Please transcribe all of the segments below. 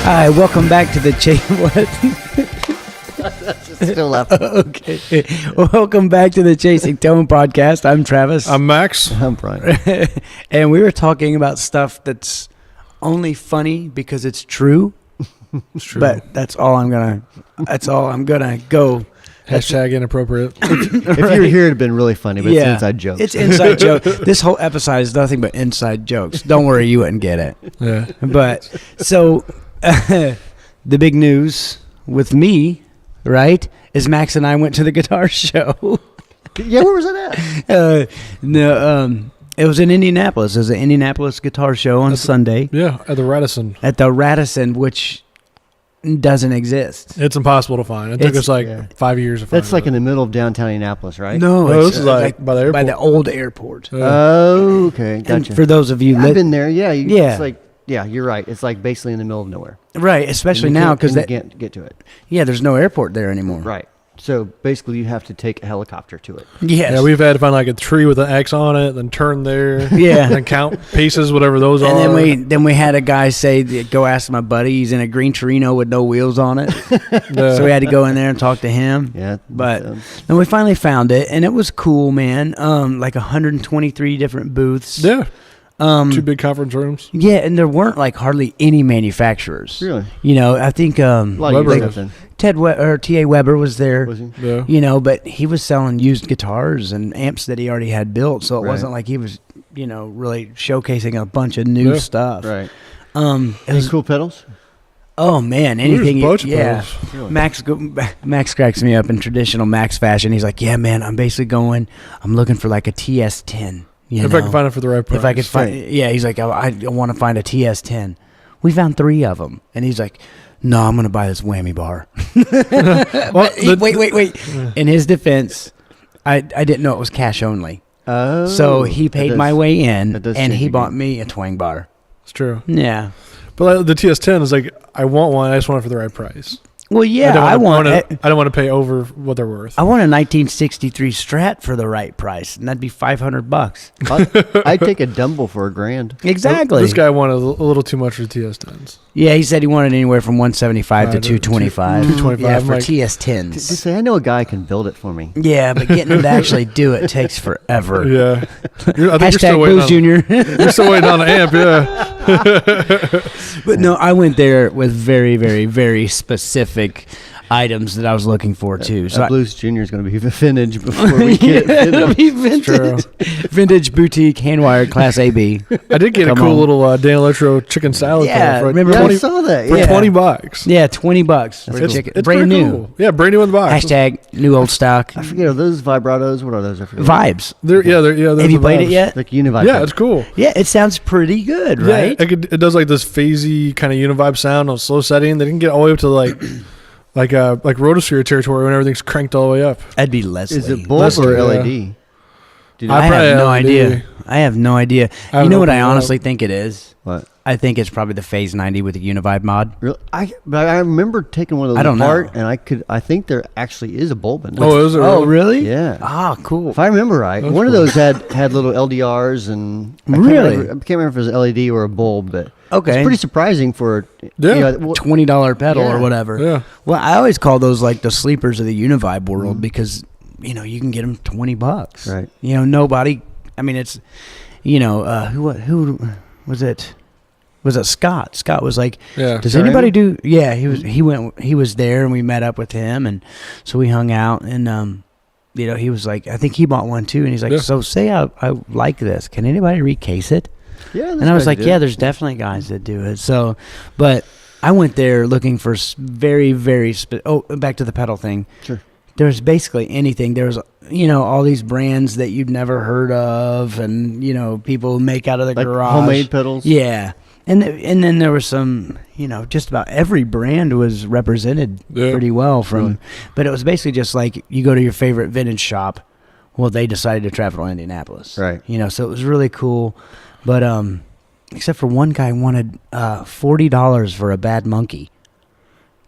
Hi, welcome back to the What? Still up. Okay. Welcome back to the Chasing Tone podcast. I'm Travis. I'm Max. I'm Brian. And we were talking about stuff that's only funny because it's true. It's true. But that's all I'm gonna go. Hashtag inappropriate. If you were here, it'd have been really funny, but it's inside jokes. It's inside joke. This whole episode is nothing but inside jokes. Don't worry, you wouldn't get it. Yeah. But so the big news with me, right, is Max and I went to the guitar show. Yeah, where was it at? It was in Indianapolis. It was an Indianapolis Guitar Show on Sunday. Yeah, at the Radisson. At the Radisson, which doesn't exist. It's impossible to find. It took us 5 years to find. That's like in the middle of downtown Indianapolis, right? No, No, it's this is like by the airport. by the old airport. Oh, okay. And Gotcha. for those of you, I've been there. Yeah. Yeah. It's like, yeah, you're right. It's like basically in the middle of nowhere. right, especially And you now can't- because and you can't get to it. there's no airport there anymore. Right. So basically, you have to take a helicopter to it. Yes. Yeah, we've had to find like a tree with an X on it, then turn there. Yeah. Then count pieces, whatever those And are. then we had a guy say, "Go ask my buddy. He's in a green Torino with no wheels on it." Yeah. So we had to go in there and talk to him. Yeah. But then we finally found it, and it was cool, man. Like 123 different booths. Yeah. Um, 2 big conference rooms. yeah, and there weren't like hardly any manufacturers. Really? You know, I think a lot of Weber your was- stuff T.A. Weber was there. then. Was he? Yeah. You know, but he was selling used guitars and amps that he already had built, so it Right. wasn't like he was, really showcasing a bunch of new Yeah. stuff. Right. It Any was, cool pedals? oh man, There's a anything. bunch of Yeah. pedals. Really? Max cracks me up in traditional Max fashion. He's like, "Yeah, man, I'm looking for like a TS10. If I can find it for the right price. If I could find, he's like, I want to find a TS10. We found 3 of them, and he's like, "No, I'm gonna buy this whammy bar." Wait. In his defense, I didn't know it was cash only, Oh. so he paid my way in, that does and change he the bought game. me a twang bar. It's true. Yeah. But like, the TS10 is like, I want one. I just want it for the right price. Well, yeah, I don't want to pay over what they're worth. I want a 1963 Strat for the right price, and that'd be $500. I'd take a Dumble for $1,000. Exactly. This guy wanted a little too much for TS10s. Yeah, he said he wanted anywhere from 175 to Right, 225. 225. Yeah, I'm for like- TS10s. Just say, I know a guy can build it for me. Yeah, but getting him to actually do it takes forever. Yeah. I think you're Hashtag still waiting Booze on, Junior. You're still waiting on the amp, yeah. But no, I went there with very, very, very specific items that I was looking for too. So Blues Junior is going to be vintage before we get it'll vintage. be vintage, vintage boutique hand wired Class AB. I did get Come a cool on. little Danelectro chicken salad Yeah, for remember Yeah, I 20, saw that. for Yeah. $20. Yeah, $20 for It's, chicken, it's brand pretty new. Cool. Yeah, brand new in the box. Hashtag new old stock I forget, are those vibratos? What are those? I forget. vibes. They're Have you played it yet? Like Univibe. Yeah, it's cool. Yeah, it sounds pretty good, right? Yeah, it does like this phasey kind of univibe sound on slow setting. They can get all the way up to like Rotosphere territory when everything's cranked all the way up. That'd be Leslie. Is it bulb Leslie, or yeah. LED? Do you know? I probably have no LED. idea. I have no idea. I You don't know what know I if you honestly think it is? What? I think it's probably the Phase 90 with the Univibe mod. Really? But I remember taking one of those I don't know. apart, and I think there actually is a bulb in there. Oh, is it? Oh, really? Yeah. Ah, cool. If I remember right, That's one of cool. those had little LDRs, and Really? I can't remember if it was LED or a bulb, but Okay. it's pretty surprising for Yeah. $20 pedal Yeah. or whatever. Yeah. Well, I always call those like the sleepers of the Univibe world because, you can get them $20. Right. Nobody, I mean, it's, who was it? Was it Scott? Scott was like, Yeah. does Sorry? anybody do? Yeah, he was there and we met up with him and so we hung out and he was like, I think he bought one too and he's like, Yeah. so say I like this, can anybody recase it? Yeah, And I was like, yeah, there's definitely guys that do it. So, but I went there looking for very, very back to the pedal thing. Sure. There's basically anything. There's all these brands that you'd never heard of, and people make out of the like garage, homemade pedals. Yeah, and then there was some, just about every brand was represented Yeah. pretty well from, Really? but it was basically just like you go to your favorite vintage shop. Well, they decided to travel to Indianapolis, Right. So it was really cool, but except for one guy wanted $40 for a Bad Monkey.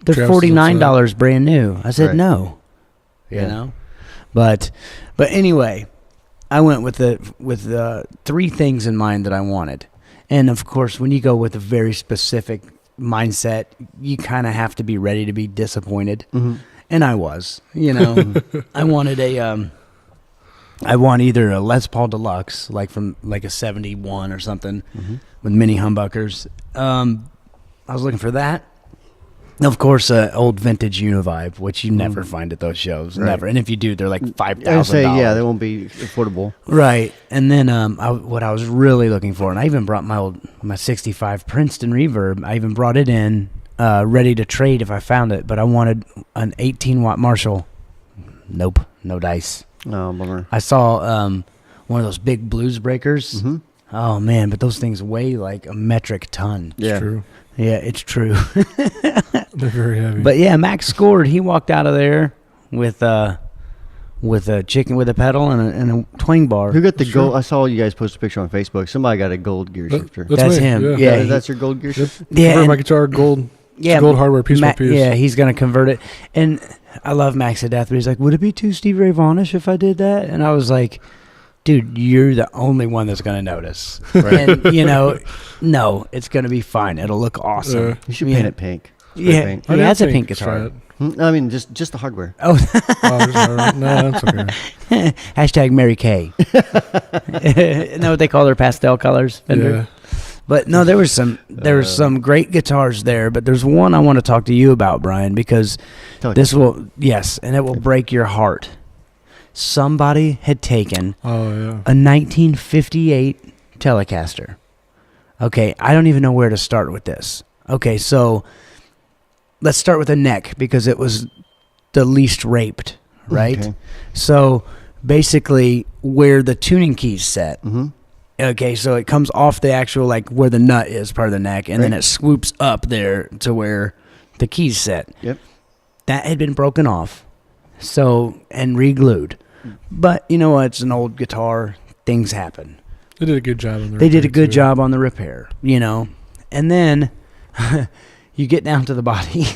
They're Travis is $49 brand new. I said Right. no. Yeah. But anyway, I went with the 3 things in mind that I wanted. And of course, when you go with a very specific mindset, you kind of have to be ready to be disappointed. Mm-hmm. And I was, I wanted I want either a Les Paul Deluxe, like from like a 71 or something with mini humbuckers. I was looking for that. Of course, old vintage Univibe, which you never find at those shows, never. And if you do, they're like $5,000. I say, yeah, they won't be affordable. Right. And then what I was really looking for, and I even brought my 65 Princeton Reverb. I even brought it in, ready to trade if I found it. But I wanted an 18-watt Marshall. Nope, no dice. Oh, bummer. I saw one of those big blues breakers. Mm-hmm. Oh, man, but those things weigh like a metric ton. Yeah. It's true. Yeah, it's true. They're very heavy. But yeah, Max scored. He walked out of there with a chicken with a pedal and a twang bar. Who got the gold? I saw you guys post a picture on Facebook. Somebody got a gold gear shifter. That's me. him. Yeah. Yeah, That's your gold gear shifter? Yeah, Convert my guitar gold. Yeah, gold hardware piece by piece. Yeah, he's gonna convert it. And I love Max to death, but he's like, "Would it be too Steve Ray Vaughan-ish if I did that?" And I was like, "Dude, you're the only one that's gonna notice." Right. And no, it's gonna be fine. It'll look awesome. You should paint it pink. Spray Yeah, paint. he has a pink guitar. I mean, just the hardware. Oh, No, that's okay. hashtag Mary Kay. You know what they call their pastel colors, Fender? Yeah. But no, there was some great guitars there. But there's one I want to talk to you about, Brian, because and it will break your heart. Somebody had taken a 1958 Telecaster. Okay, I don't even know where to start with this. Okay, so let's start with the neck because it was the least raped, right? Okay. So basically where the tuning keys set. Mm-hmm. Okay, so it comes off the actual, like, where the nut is, part of the neck, and then it swoops up there to where the keys set. Yep. That had been broken off, and re-glued. But, you know what? It's an old guitar. Things happen. They did a good job on the repair. They did a good job on the repair, And then you get down to the body.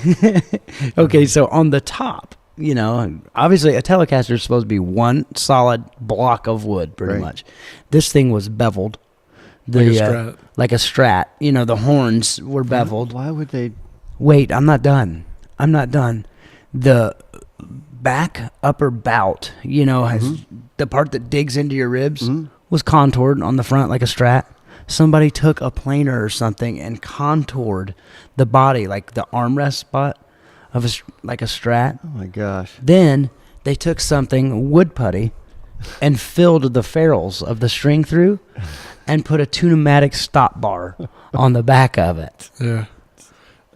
Okay, so on the top, obviously a Telecaster is supposed to be one solid block of wood, pretty much. This thing was beveled. Like a Strat. Like a Strat. The horns were beveled. Why would they? Wait, I'm not done. The back upper bout, has the part that digs into your ribs, was contoured on the front like a Strat. Somebody took a planer or something and contoured the body, like the armrest spot of like a Strat. Oh my gosh! Then they took something wood putty and filled the ferrules of the string through, and put a Tune-o-matic stop bar on the back of it. Yeah.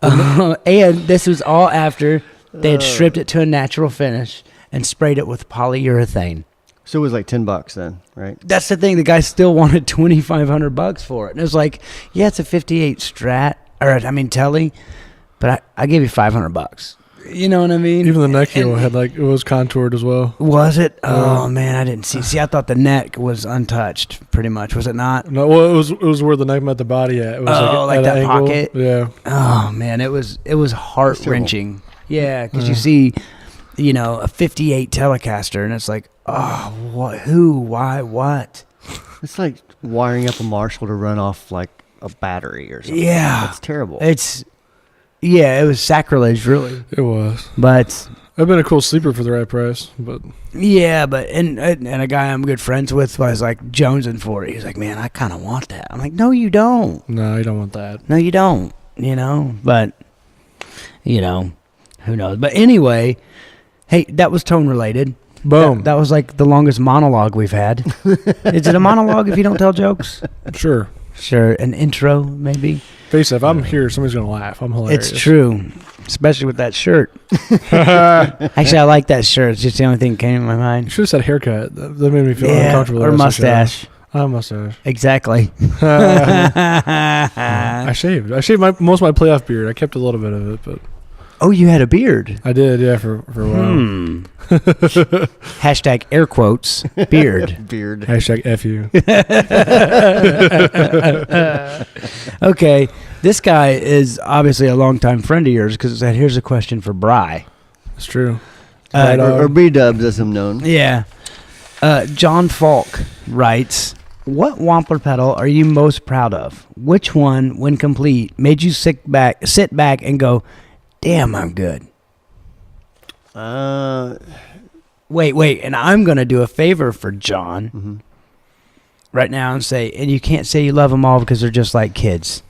And this was all after they had stripped it to a natural finish and sprayed it with polyurethane. So it was like $10 then, right? That's the thing. The guy still wanted $2,500 for it, and it was like, yeah, it's a '58 Strat, Telly, but I gave you $500. You know what I mean? Even the neck heel had it was contoured as well. Was it? Oh man, I didn't see. See, I thought the neck was untouched, pretty much. Was it not? No, well, it was where the neck met the body at. It was like at that an angle. pocket. Yeah. Oh man, it was heart wrenching. Yeah, because you see, a '58 Telecaster, and it's like, oh, what? Who? Why? What? It's like wiring up a Marshall to run off like a battery or something. Yeah, that's terrible. It was sacrilege, really. It was. But I've been a cool sleeper for the right price, but yeah, and a guy I'm good friends with was like jonesing for it. He's like, man, I kind of want that. I'm like, no, you don't. no, you don't want that. No, you don't. But who knows? But anyway, hey, that was tone related. Boom. That was like the longest monologue we've had. Is it a monologue if you don't tell jokes? Sure. Sure, an intro maybe. Face it, if I'm here, somebody's gonna laugh. I'm hilarious. It's true, especially with that shirt. Actually, I like that shirt. It's just the only thing that came to my You mind. should have said haircut. That made me feel uncomfortable. Or mustache. Mustache. Exactly. I shaved. Most of my playoff beard. I kept a little bit of it, but Oh, you had a beard. I did, yeah, for a while. Hashtag air quotes beard. Beard. Hashtag F you. Okay, this guy is obviously a longtime friend of yours because it said, here's a question for Bry. It's true. Or B-dubs as I'm known. Yeah. John Falk writes, What Wampler pedal are you most proud of? Which one, when complete, made you sit back and go, damn, I'm good? Wait, and I'm going to do a favor for John right now and say, and you can't say you love them all because they're just like kids.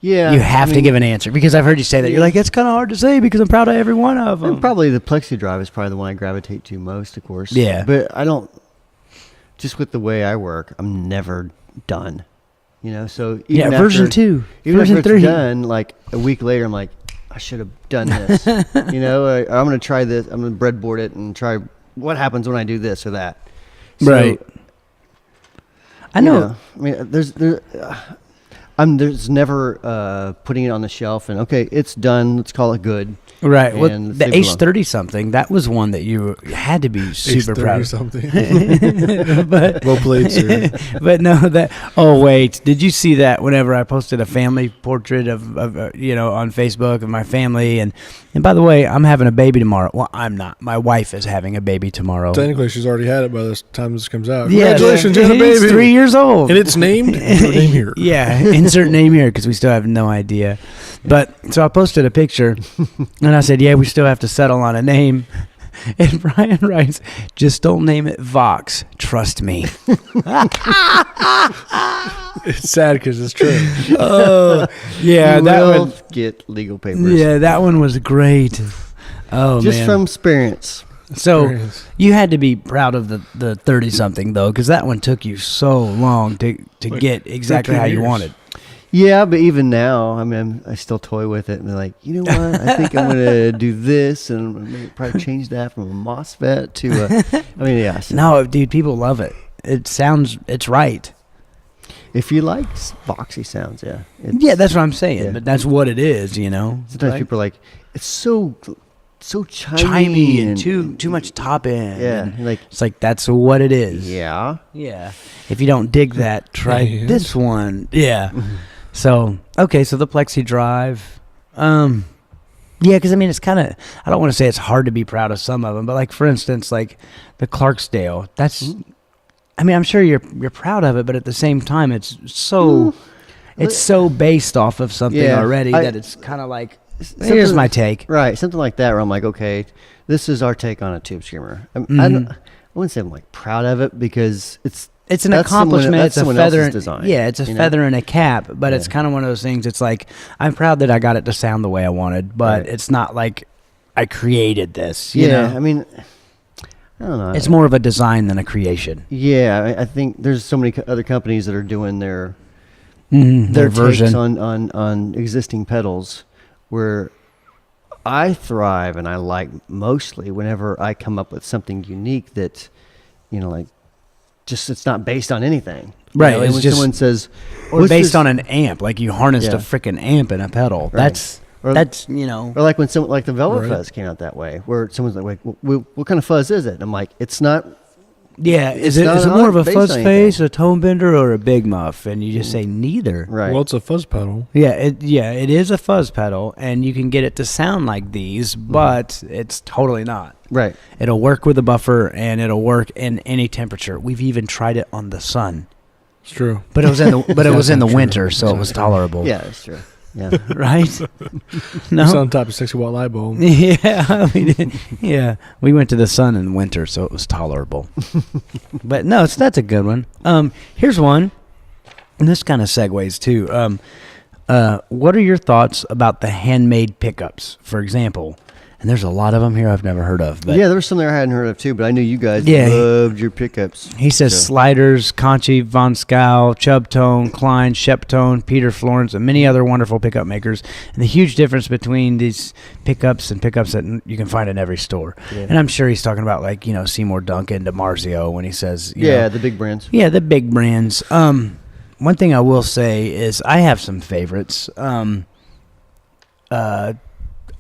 Yeah. You have to give an answer because I've heard you say that. You're like, it's kind of hard to say because I'm proud of every one of them. And probably the Plexi Drive is probably the one I gravitate to most, of course. Yeah. But I don't, just with the way I work, I'm never done. You know, so even after, version 2, even version after 3. it's done, like a week later, I'm like, I should have done this. You know, I'm going to try this. I'm going to breadboard it and try what happens when I do this or that. So, Right. I know. I mean, there's never putting it on the shelf and, okay, it's done. Let's call it good. Right. Well, And the leave it alone. H30 something, that was one that you had to be super proud of. something. but, Well played, sir. but no, oh, wait. Did you see that whenever I posted a family portrait of on Facebook of my family? And by the way, I'm having a baby tomorrow. Well, I'm not. My wife is having a baby tomorrow. Technically, she's already had it by the time this comes out. Yeah, Congratulations, you had a It's baby. 3 years old. And it's named? Insert name here. Yeah, insert name here because we still have no idea. But so I posted a picture and I said, yeah, we still have to settle on a name. And Brian writes, just don't name it Vox. Trust me. It's sad because it's true. Oh, yeah, You that will one. get legal papers. Yeah, that one was great. Oh, Just man. from experience. So Experience. you had to be proud of the 30-something, though, because that one took you so long to Like get exactly 13 how you years. wanted. Yeah, but even now, I mean, I still toy with it and be like, you know what? I think I'm going to do this and I'm gonna probably change that from a MOSFET to a. I mean, yeah. So No, dude, people love it. It's right. if you like boxy sounds, yeah. Yeah, that's what I'm saying. Yeah. But that's what it is, you know. Sometimes Right? people are like, it's so chimey and too much top end. Yeah, and like it's like that's what it is. yeah. Yeah. If you don't dig that, try And? this one. Yeah. So okay, so the Plexi Drive. Yeah, because I mean, it's kind of. I don't want to say it's hard to be proud of some of them, but like for instance, like the Clarksdale. That's. I mean, I'm sure you're proud of it, but at the same time, it's so. It's so based off of something Yeah, already that it's kind of like. Here's my take. Right, something like that where I'm like, okay, this is our take on a tube screamer. I wouldn't say I'm like proud of it because it's an accomplishment. That's It's a someone feather. else's design. Yeah, it's a you know? feather in a cap, but it's Yeah. kind of one of those things. It's like I'm proud that I got it to sound the way I wanted, but Right. it's not like I created this. You Yeah, know? I mean, I don't know. It's more of a design than a creation. Yeah, I think there's so many other companies that are doing their Their takes version. on existing pedals where I thrive and I like mostly whenever I come up with something unique that, you know, like just it's not based on anything. You Right, know, and it's when just- someone says, Or "What's based this?" on an amp, like you harnessed a Yeah. freaking amp in a pedal. Right. Or- That's Or like when someone like the Velvet Right. Fuzz came out that way, where someone's like, what kind of fuzz is it? And I'm like, it's not. yeah. It's Is it not more of a based fuzz on face, a tone bender, or a big muff? And you just say neither. Right. Well, it's a fuzz pedal. Yeah, it is a fuzz pedal, and you can get it to sound like these, but it's totally not. right. It'll work with a buffer, and it'll work in any temperature. We've even tried it on the sun, It's true. but it was in the True. winter, so it was Exactly. tolerable. Yeah, that's true. Yeah. Right? It's No. on top of 60-watt light bulb. Yeah, we did. Yeah, we went to the sun in winter, so it was tolerable. But no, that's a good one. Here's one, and this kind of segues too. What are your thoughts about the handmade pickups, for example? And there's a lot of them here I've never heard of. But Yeah, there was some there I hadn't heard of too, but I knew you guys Yeah. loved your pickups. he says So- Sliders, Conchi, Von Scow, Chubbtone, Klein, Sheptone, Peter Florence, and many other wonderful pickup makers. And the huge difference between these pickups and pickups that you can find in every store. Yeah. And I'm sure he's talking about like, Seymour Duncan, DiMarzio when he says, you Yeah, know, the big brands. yeah, the big brands. One thing I will say is I have some favorites.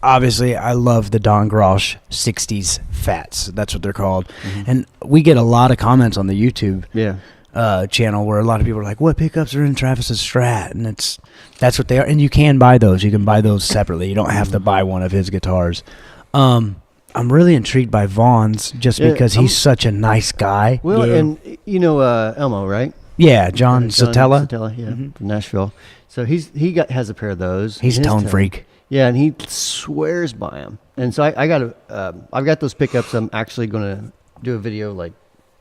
Obviously, I love the Don Grosh 60s Fats. That's what they're called. And we get a lot of comments on the YouTube Yeah. channel where a lot of people are like, what pickups are in Travis's Strat? And that's what they are. And you can buy those. You can buy those separately. You don't have to buy one of his guitars. I'm really intrigued by Vaughn's just Yeah, because he's such a nice guy. Well, Yeah. and you know Elmo, right? Yeah, John Satella. Satella, yeah, from Nashville. So has a pair of those. He's a tone freak. Yeah, and he swears by them. And so I've got those pickups. I'm actually going to do a video like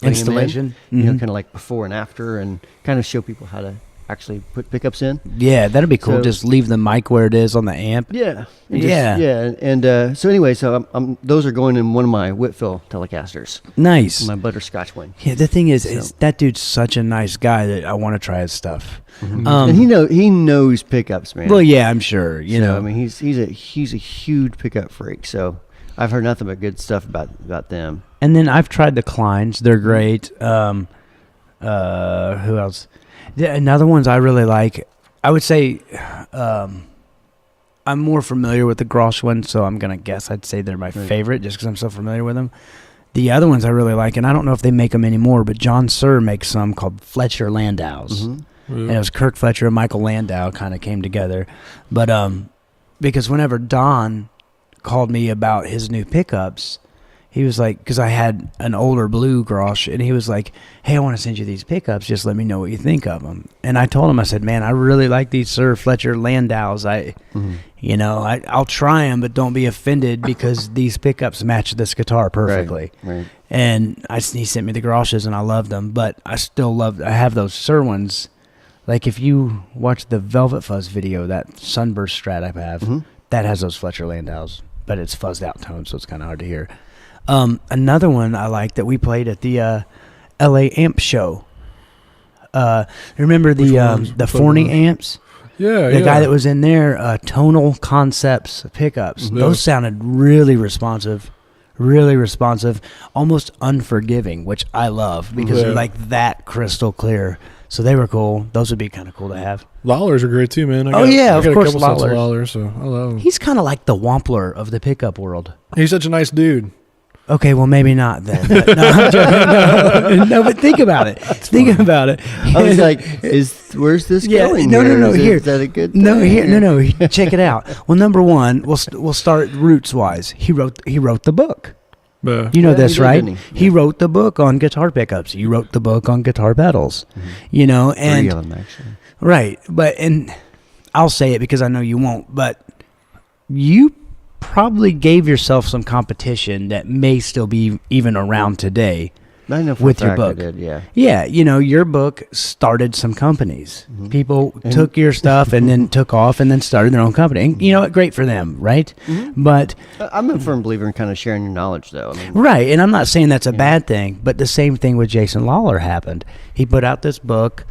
Installation, kind of like before and after, and kind of show people how to actually put pickups in. Yeah, that'd be cool. So, just leave the mic where it is on the amp. Yeah. Yeah. So anyway, so those are going in one of my Whitfield Telecasters. Nice. My butterscotch one. Yeah, the thing is that dude's such a nice guy that I want to try his stuff. Mm-hmm. And he knows pickups, man. Well, yeah, I'm sure. You know, I mean, he's a huge pickup freak. So I've heard nothing but good stuff about them. And then I've tried the Kleins. They're great. Who else? Another ones I really like. I would say I'm more familiar with the Grosh ones, so I'm gonna guess I'd say they're my favorite just because I'm so familiar with them. The other ones I really like, and I don't know if they make them anymore, but John Suhr makes some called Fletcher Landaus. Mm-hmm. And it was Kirk Fletcher and Michael Landau kind of came together. But because whenever Don called me about his new pickups, he was like, because I had an older blue Grosh, and he was like, hey, I want to send you these pickups. Just let me know what you think of them. And I told him, I said, man, I really like these Suhr Fletcher Landaus. I'll try them, but don't be offended because these pickups match this guitar perfectly. Right. And he sent me the Groshes, and I loved them. But I have those Suhr ones. Like if you watch the Velvet Fuzz video, that Sunburst Strat I have, that has those Fletcher Landaus, but it's fuzzed out tones, so it's kind of hard to hear. Another one I like that we played at the LA Amp Show. Remember the Forney amps? Yeah, the guy that was in there, Tonal Concepts pickups. Yeah. Those sounded really responsive, almost unforgiving, which I love because they're like that crystal clear. So they were cool. Those would be kind of cool to have. Lollers are great too, man. Of I got course, a couple sets of Lollers, so I love them. He's kind of like the Wampler of the pickup world. He's such a nice dude. Okay, well, maybe not then. No, but think about it. About it. I was like, where's this going? No. Here, is that a good thing? No. Check it out. Well, number one, we'll start roots wise. He wrote the book. You know this, right? He wrote the book on guitar pickups. He wrote the book on guitar pedals. And 3 of them actually. Right, and I'll say it because I know you won't, but you probably gave yourself some competition that may still be even around today with your book. I did, yeah. Yeah, your book started some companies. People took your stuff and then took off and then started their own company. And great for them, right? But I'm a firm believer in kind of sharing your knowledge, though. Right, and I'm not saying that's a bad thing, but the same thing with Jason Lawler happened. He put out this book.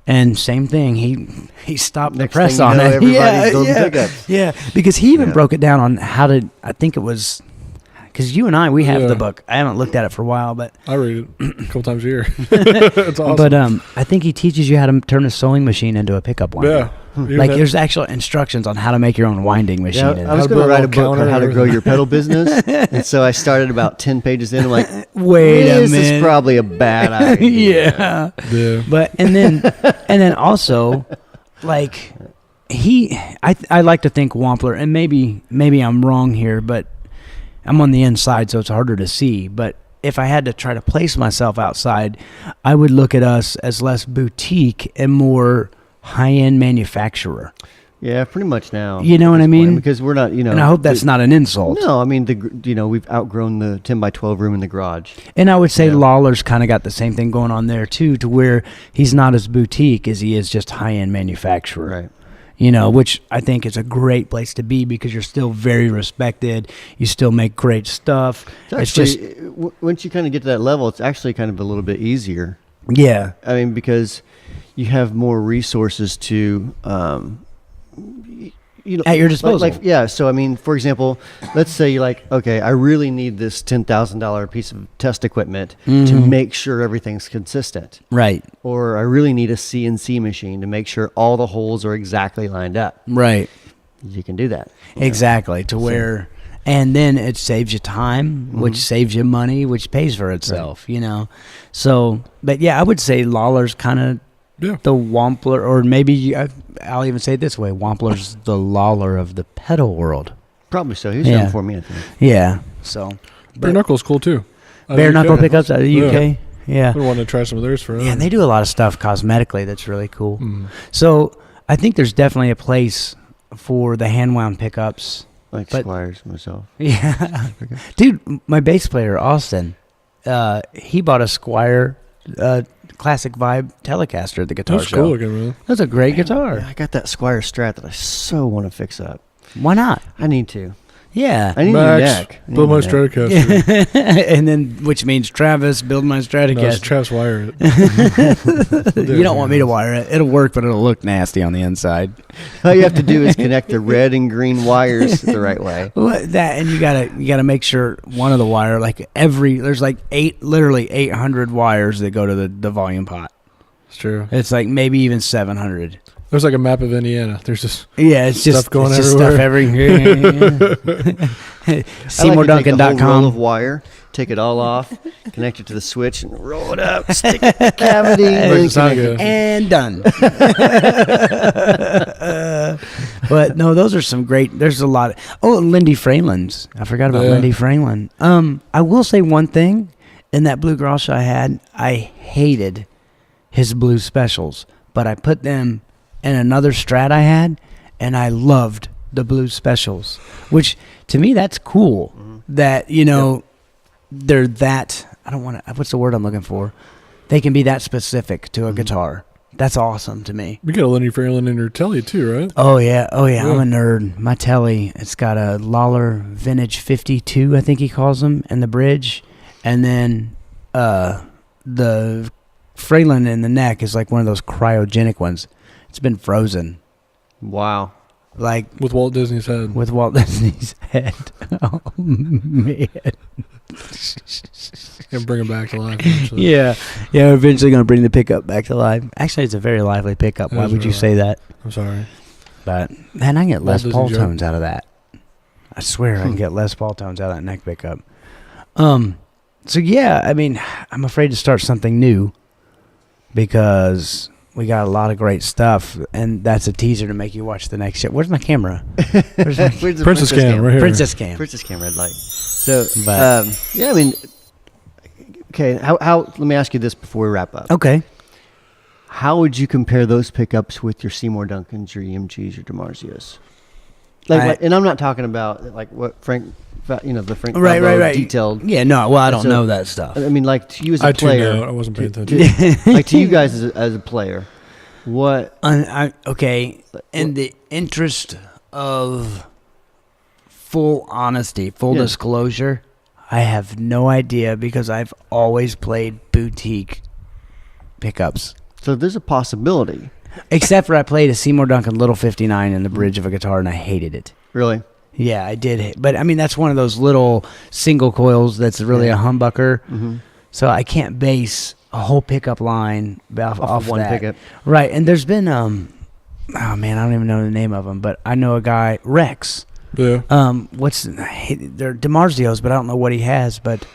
And same thing, he stopped the press on it. Yeah, because he even broke it down on how to. I think it was because you and we have the book. I haven't looked at it for a while, but I read it a couple times a year. It's awesome. But I think he teaches you how to turn a sewing machine into a pickup winder. Yeah. Like there's actual instructions on how to make your own winding machine. Yeah, I was going to write a book on how to grow your pedal business, and so I started about 10 pages in. I'm like, wait a minute, this is probably a bad idea. Yeah. But and then also, like I like to think Wampler, and maybe I'm wrong here, but I'm on the inside, so it's harder to see. But if I had to try to place myself outside, I would look at us as less boutique and more high-end manufacturer. Yeah, pretty much now. You know what I mean? Because we're not, And I hope that's not an insult. No, I mean, we've outgrown the 10 by 12 room in the garage. And I would say Lawler's kind of got the same thing going on there too, to where he's not as boutique as he is just high-end manufacturer. Right. Which I think is a great place to be because you're still very respected. You still make great stuff. It's just once you kind of get to that level, it's actually kind of a little bit easier. Yeah. I mean, because you have more resources to, at your disposal. So, I mean, for example, let's say you're like, okay, I really need this $10,000 piece of test equipment to make sure everything's consistent. Right. Or I really need a CNC machine to make sure all the holes are exactly lined up. Right. You can do that. Exactly. Where, and then it saves you time, which saves you money, which pays for itself, So, but yeah, I would say Lawler's kind of the Wampler, or maybe I'll even say it this way: Wampler's the Lawler of the pedal world. Probably so. He's done for me, I think. Yeah. So Bare Knuckle's cool too. Bare Knuckle pickups out of the UK. Yeah. I wanted to try some of theirs for Yeah, and they do a lot of stuff cosmetically that's really cool. Mm. So I think there's definitely a place for the hand wound pickups. Like Squires myself. Yeah. Dude, my bass player, Austin, he bought a Squire Classic Vibe Telecaster at the Guitar That's Show. cool looking, man. That's a great guitar. Yeah, I got that Squire Strat that I so want to fix up. Why not? I need to. Yeah. I need a new neck. I need Build a my new neck. Stratocaster. And then, which means Travis, build my No, it's Stratocaster. Travis wire it. You don't want me to wire it. It'll work, but it'll look nasty on the inside. All you have to do is connect the red and green wires the right way. That, and you gotta make sure one of the wire, like there's like literally 800 wires that go to the volume pot. It's true. It's like maybe even 700. There's like a map of Indiana. There's just Yeah, it's just stuff going it's just everywhere. stuff everywhere. I like to take a SeymourDuncan.com. whole roll of wire, take it all off, connect it to the switch, and roll it up, stick it in the cavity, Makes it sound connect it. good. And done. But no, those are some great. There's a lot. And Lindy Fraylin's. I forgot about Yeah. Lindy Fraylin. I will say one thing. In that blue Grosh I had, I hated his blue specials, but I put them in another Strat I had, and I loved the blue specials. Which to me, that's cool. That they're that. I don't want to. What's the word I'm looking for? They can be that specific to a guitar. That's awesome to me. We got a Lenny Fraylin in your telly too, right? Oh yeah. I'm a nerd. My telly, it's got a Lawler Vintage 52, I think he calls them, and the bridge, and then the Fraylin in the neck is like one of those cryogenic ones. It's been frozen, Wow. like With Walt Disney's head. with Walt Disney's head. Oh man. And bring him back to life. Eventually. Yeah. We're eventually gonna bring the pickup back to life. Actually, it's a very lively pickup. It Why is would you really say that? I'm sorry. But man, I can get Les Disney Paul joke. tones out of that. I swear I can get Les Paul tones out of that neck pickup. So yeah, I mean, I'm afraid to start something new because we got a lot of great stuff, and that's a teaser to make you watch the next shit. Where's my camera? Where's the Princess Cam, right here. Princess Cam. Princess Cam red light. So, But- yeah, I mean, okay, how? Let me ask you this before we wrap up. Okay. How would you compare those pickups with your Seymour Duncans, your EMGs, your DiMarzios? And I'm not talking about like what Frank, the Frank Right. detailed. Yeah, no, well, I don't So- know that stuff. I mean, like to you as a I tuned player, out. I wasn't paying attention. like to you guys as a player, what? Okay, in the interest of full honesty, full Yeah. disclosure, I have no idea because I've always played boutique pickups. So there's a possibility. Except for I played a Seymour Duncan Little 59 in the bridge of a guitar, and I hated it. Really? Yeah, I did. But, I mean, that's one of those little single coils that's really a humbucker. Mm-hmm. So I can't base a whole pickup line off of one that. pickup. Right, and there's been, oh, man, I don't even know the name of them, but I know a guy, Rex. Yeah. They're DiMarzios, but I don't know what he has, but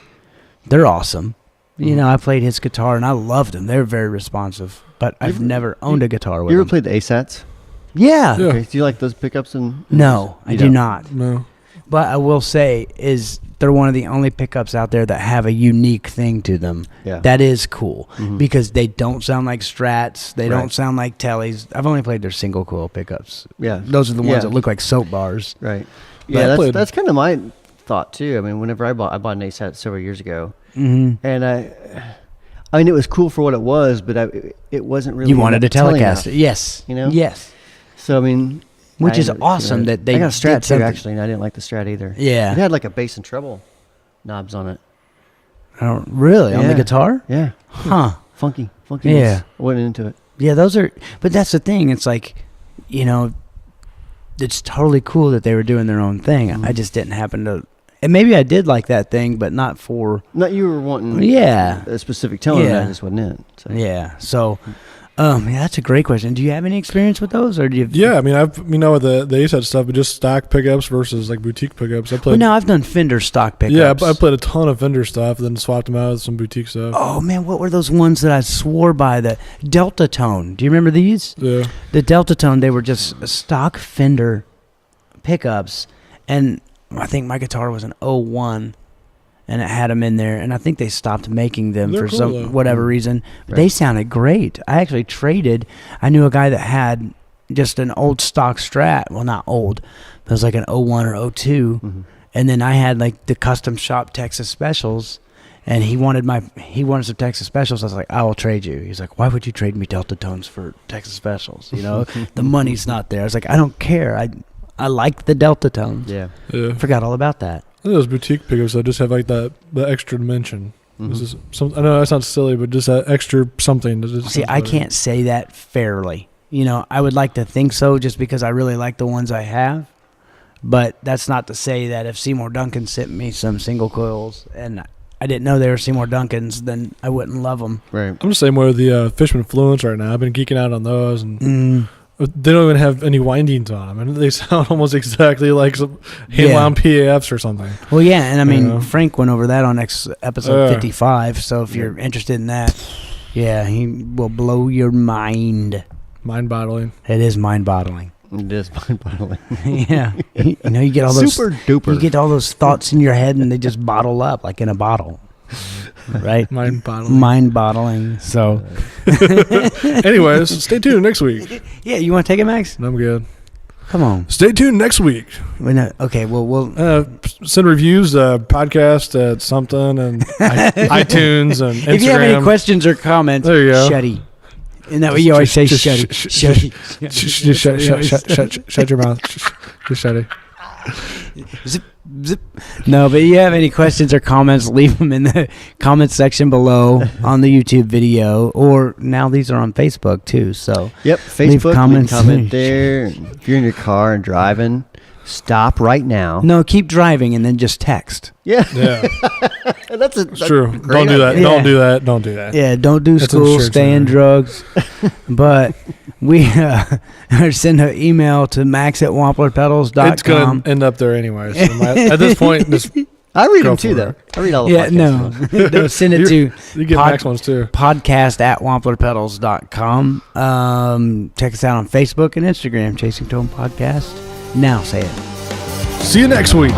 they're awesome. You know, I played his guitar, and I loved them. They're very responsive, but I've never owned a guitar with You ever them. played the ASATs? Yeah. Yeah. Okay, do you like those pickups? No, I You do don't? not. No. But I will say is they're one of the only pickups out there that have a unique thing to them. Yeah. That is cool Mhm. because they don't sound like Strats. They Right. don't sound like Tellys. I've only played their single coil pickups. Yeah. Those are the ones Yeah. that look like soap bars. Right. But I Yeah, played- that's kind of my thought too. I mean, whenever I bought an ASAT several years ago, Mm-hmm. and I mean, it was cool for what it was, but it wasn't really. You wanted a telling enough. Telecaster. Yes. You know? Yes. So I mean, Which I is ended up awesome getting that they I got a did Strat too, something. actually, and I didn't like the Strat either. Yeah. It had like a bass and treble knobs on it. I don't really on the Yeah. guitar? Yeah. Huh. Funky. Yeah. I went into it. Yeah, those are, but that's the thing. It's like, it's totally cool that they were doing their own thing. I just didn't happen to, and maybe I did like that thing, but not for, Not you were wanting. Yeah. A specific tone. Yeah. That just wasn't it. So. yeah. So, yeah, that's a great question. Do you have any experience with those, or do you? Yeah, I mean, with the ASAT stuff, but just stock pickups versus like boutique pickups. I played. Well, no, I've done Fender stock pickups. Yeah, I played a ton of Fender stuff, then swapped them out with some boutique stuff. Oh man, what were those ones that I swore by? The Delta Tone. Do you remember these? Yeah. The Delta Tone. They were just stock Fender pickups, and I think my guitar was an 01, and it had them in there, and I think they stopped making them They're for cool, some though. whatever reason. Right. They sounded great. I actually traded. I knew a guy that had just an old stock Strat. Well, not old. It was like an 01 or 02. Mhm. And then I had like the custom shop Texas Specials, and he wanted some Texas Specials. I was like, I will trade you. He's like, why would you trade me Delta Tones for Texas Specials? You know, the money's not there. I was like, I don't care. I like the Delta Tones. Yeah. Yeah. Forgot all about that. I think those boutique pickups that just have like the extra dimension. Mhm. This is some. I know that sounds silly, but just that extra something. That just See, sounds I better. can't say that fairly. You know, I would like to think so just because I really like the ones I have. But that's not to say that if Seymour Duncan sent me some single coils and I didn't know they were Seymour Duncans, then I wouldn't love them. Right. I'm the same way with the Fishman Fluence right now. I've been geeking out on those, and they don't even have any windings on them, and they sound almost exactly like some hand-wound PAFs or something. Well, yeah, and I mean, Yeah. Frank went over that on episode 55, so if you're interested in that, yeah, he will blow your mind. Mind-boggling. It is mind-boggling. It is mind-boggling. Yeah. You know, you get all those Super duper. You get all those thoughts in your head, and they just bottle up like in a bottle, right? Mind-boggling. Mind-bottling. So, Anyways, stay tuned next week. yeah, you want to take it, Max? I'm good. Come on. Stay tuned next week. Okay, well, we'll. Send reviews, podcast at something, and iTunes and Instagram. If you have any questions or comments, There you go. Shutty. Isn't that what you always say? Just Shutty. Shutty. Shut your mouth. Just shut it. Zip, zip. No, but if you have any questions or comments, leave them in the comment section below on the YouTube video, or now these are on Facebook too. So Yep, Leave Facebook, comments. comment there. If you're in your car and driving, stop right now. no, keep driving and then just text. Yeah, Yeah, that's it's true. great Don't do that. idea. Don't do that. Don't do that. Yeah, don't do That's school, insurance stay in money. drugs. But we send an email to max@wamplerpedals.com. It's gonna end up there anyway. So at this point, just I read Go them too, for though. it. I read all the Yeah, podcasts. no. No, send it to you get Pod- Max ones too. podcast@wamplerpedals.com. Check us out on Facebook and Instagram, Chasing Tone Podcast. Now say it. See you next week.